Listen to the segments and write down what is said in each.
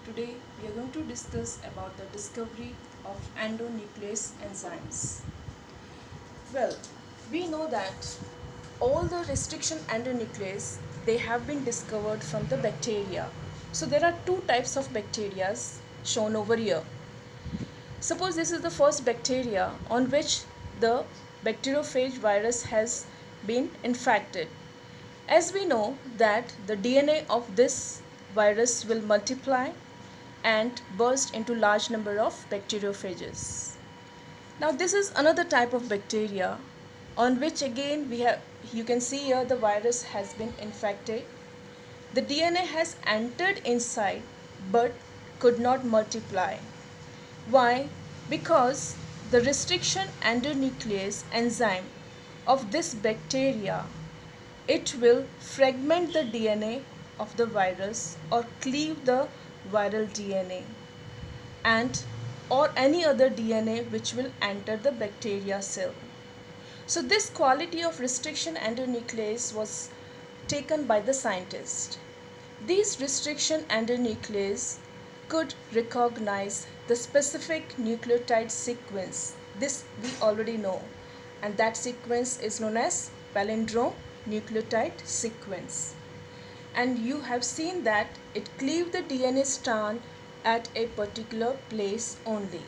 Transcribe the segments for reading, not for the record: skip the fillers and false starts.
Today we are going to discuss about the discovery of endonuclease enzymes. Well, we know that all the restriction endonuclease they have been discovered from the bacteria. So there are two types of bacteria shown over here. Suppose this is the first bacteria on which the bacteriophage virus has been infected. As we know that the DNA of this virus will multiply and burst into large number of bacteriophages. Now this is another type of bacteria on which again you can see here the virus has been infected. The DNA has entered inside but could not multiply. Why? Because the restriction endonuclease enzyme of this bacteria, it will fragment the DNA of the virus or cleave the viral DNA and or any other DNA which will enter the bacteria cell. So this quality of restriction endonuclease was taken by the scientist. These restriction endonuclease could recognize the specific nucleotide sequence. This we already know, and that sequence is known as palindrome nucleotide sequence. And you have seen that it cleaves the DNA strand at a particular place only.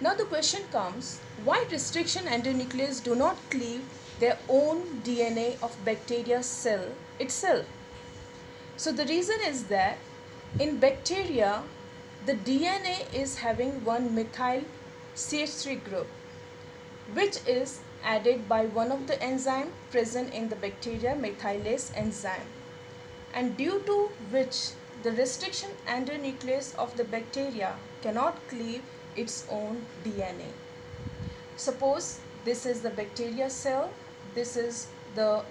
Now the question comes, why restriction endonuclease do not cleave their own DNA of bacteria cell itself? So the reason is that in bacteria the DNA is having one methyl CH3 group which is added by one of the enzyme present in the bacteria, methylase enzyme, and due to which the restriction endonuclease of the bacteria cannot cleave its own DNA. Suppose this is the bacteria cell, this is the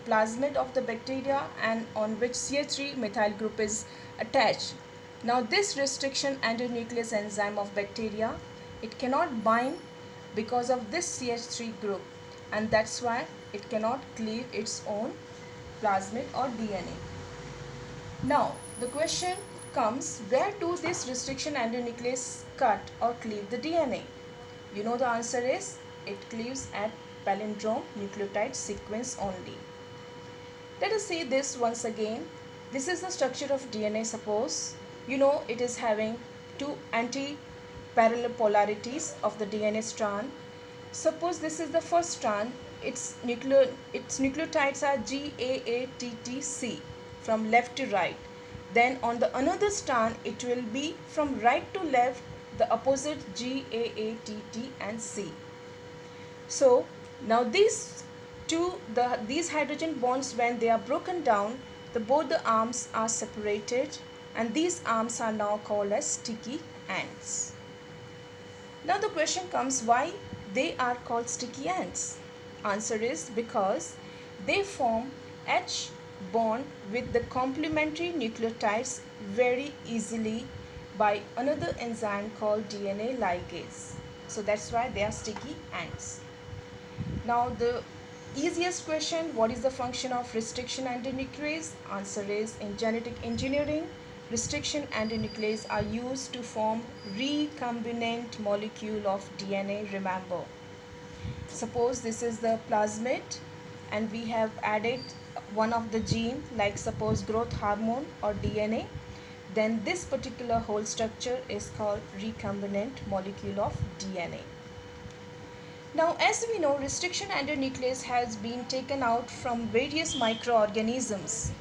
plasmid of the bacteria and on which CH3 methyl group is attached. Now this restriction endonuclease enzyme of bacteria, it cannot bind because of this CH3 group, and that's why it cannot cleave its own plasmid or DNA. Now the question comes, where do this restriction endonuclease cut or cleave the DNA? You know the answer is it cleaves at palindrome nucleotide sequence only. Let us see this once again. This is the structure of DNA. Suppose you know it is having two anti-parallel polarities of the DNA strand. Suppose this is the first strand. Its nucleotides are GAATTC from left to right. Then on the another strand it will be from right to left, the opposite GAATT and C. So now these hydrogen bonds, when they are broken down, both the arms are separated and these arms are now called as sticky ends. Now the question comes, why they are called sticky ends? Answer is because they form H bond with the complementary nucleotides very easily by another enzyme called DNA ligase. So that's why they are sticky ends. Now the easiest question, what is the function of restriction endonuclease? Answer is, in genetic engineering, restriction endonuclease are used to form recombinant molecule of DNA. Remember, suppose this is the plasmid and we have added one of the gene, like suppose growth hormone or DNA, then this particular whole structure is called recombinant molecule of DNA. Now as we know, restriction endonuclease has been taken out from various microorganisms,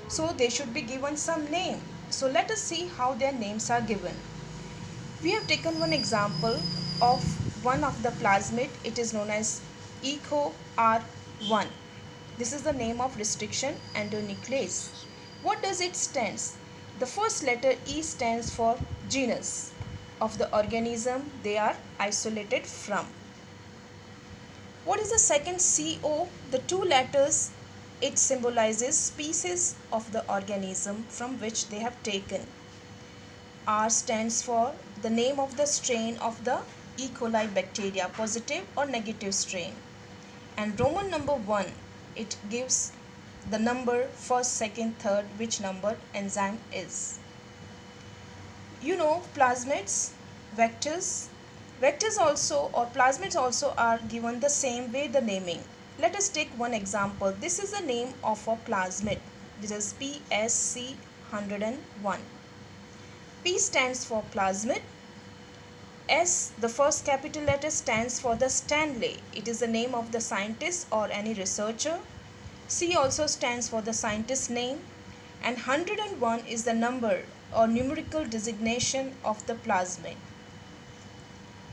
so they should be given some name. So let us see how their names are given. We have taken one example of one of the plasmid. It is known as EcoR1. This is the name of restriction endonuclease. What does it stands? The first letter E stands for genus of the organism they are isolated from. What is the second CO? The two letters, it symbolizes species of the organism from which they have taken. R stands for the name of the strain of the E. coli bacteria, positive or negative strain. And Roman number 1, it gives the number first, second, third, which number enzyme is. You know plasmids, vectors. Vectors also or plasmids also are given the same way the naming. Let us take one example. This is the name of a plasmid. This is PSC 101. P stands for plasmid. S, the first capital letter, stands for the Stanley. It is the name of the scientist or any researcher. C also stands for the scientist's name. And 101 is the number or numerical designation of the plasmid.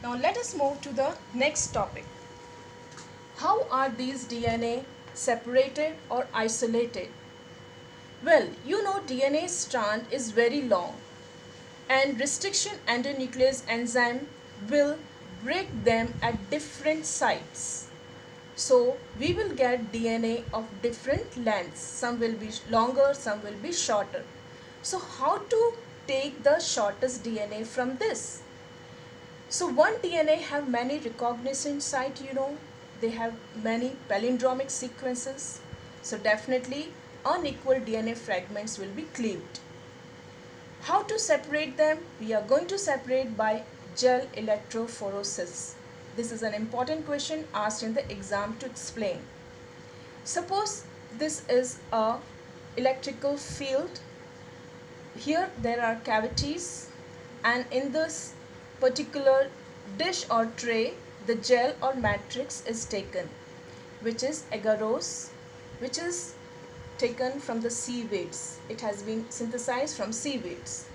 Now let us move to the next topic. How are these DNA separated or isolated? Well, you know DNA strand is very long and restriction endonuclease enzyme will break them at different sites. So we will get DNA of different lengths. Some will be longer, some will be shorter. So how to take the shortest DNA from this? So one DNA have many recognition site, you know. They have many palindromic sequences. So definitely unequal DNA fragments will be cleaved. How to separate them? We are going to separate by gel electrophoresis. This is an important question asked in the exam to explain. Suppose this is a electrical field. Here there are cavities and in this particular dish or tray the gel or matrix is taken, which is agarose, which is taken from the seaweeds. It has been synthesized from seaweeds.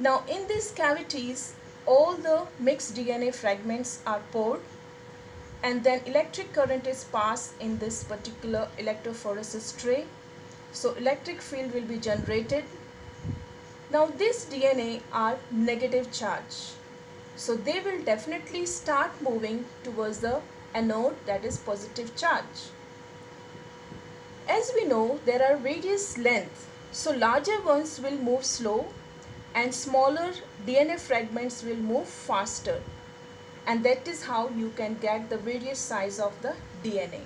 Now in these cavities all the mixed DNA fragments are poured and then electric current is passed in this particular electrophoresis tray. So electric field will be generated. Now this DNA are negative charge. So they will definitely start moving towards the anode, that is positive charge. As we know, there are various lengths. So larger ones will move slow and smaller DNA fragments will move faster. And that is how you can get the various size of the DNA.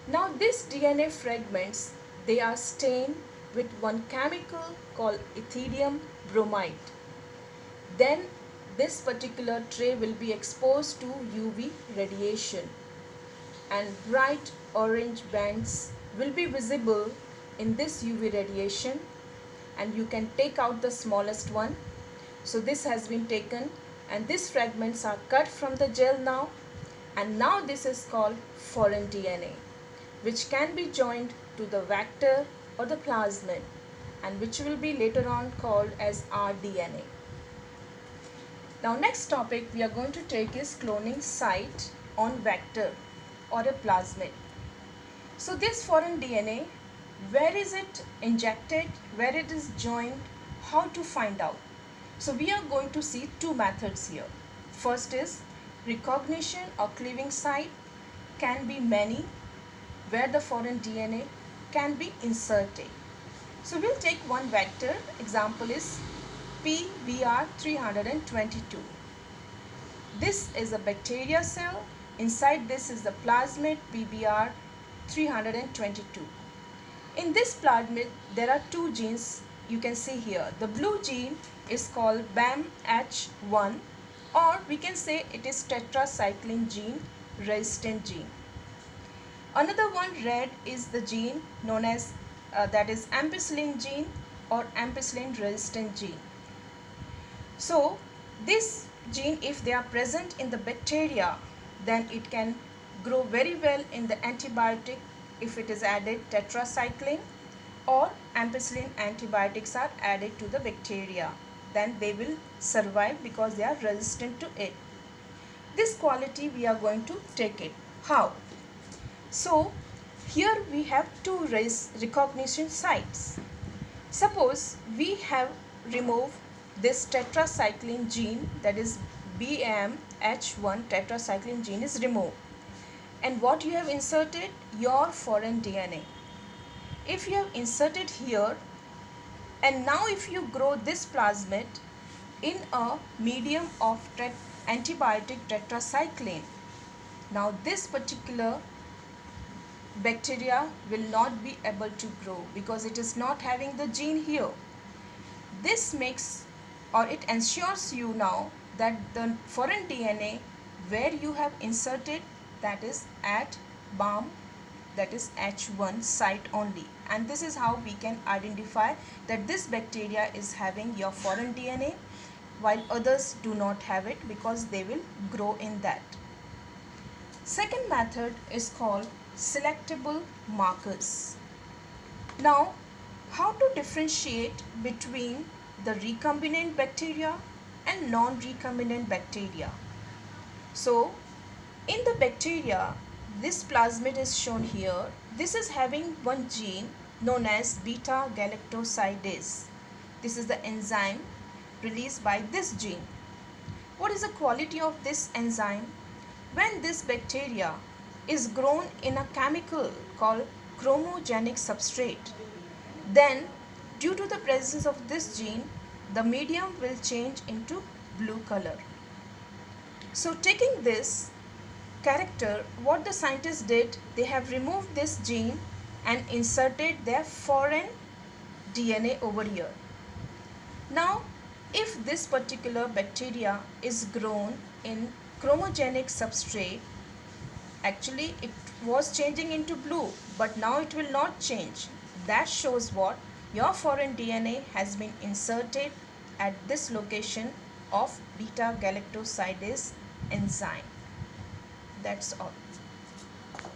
Now these DNA fragments, they are stained with one chemical called ethidium bromide. Then this particular tray will be exposed to UV radiation and bright orange bands will be visible in this UV radiation and you can take out the smallest one. So this has been taken and these fragments are cut from the gel now, and now this is called foreign DNA, which can be joined to the vector or the plasmid and which will be later on called as rDNA. Now next topic we are going to take is cloning site on vector or a plasmid. So this foreign DNA, where is it injected, where it is joined, how to find out? So we are going to see two methods here. First is recognition or cleaving site can be many where the foreign DNA can be inserted. So we'll take one vector, example is PBr322. This is a bacteria cell, inside this is the plasmid PBr322. In this plasmid there are two genes you can see here. The blue gene is called BAMH1 or we can say it is tetracycline gene resistant gene. Another one red is the gene known as that is ampicillin gene or ampicillin resistant gene. So this gene, if they are present in the bacteria, then it can grow very well in the antibiotic if it is added tetracycline or ampicillin antibiotics are added to the bacteria, then they will survive because they are resistant to it. This quality we are going to take it. How? So here we have two recognition sites. Suppose we have removed this tetracycline gene, that is BAMH1 tetracycline gene is removed. And what you have inserted? Your foreign DNA. If you have inserted here, and now if you grow this plasmid in a medium of antibiotic tetracycline, now this particular bacteria will not be able to grow because it is not having the gene here. This makes or it ensures you now that the foreign DNA where you have inserted, that is at BAM, that is H1 site only, and this is how we can identify that this bacteria is having your foreign DNA while others do not have it because they will grow in that. Second method is called selectable markers. Now, how to differentiate between the recombinant bacteria and non-recombinant bacteria? So, in the bacteria, this plasmid is shown here. This is having one gene known as beta galactosidase. This is the enzyme released by this gene. What is the quality of this enzyme? When this bacteria is grown in a chemical called chromogenic substrate, then due to the presence of this gene, the medium will change into blue color. So taking this character, what the scientists did, they have removed this gene and inserted their foreign DNA over here. Now, if this particular bacteria is grown in chromogenic substrate, actually it was changing into blue, but now it will not change. That shows what? Your foreign DNA has been inserted at this location of beta galactosidase enzyme. That's all.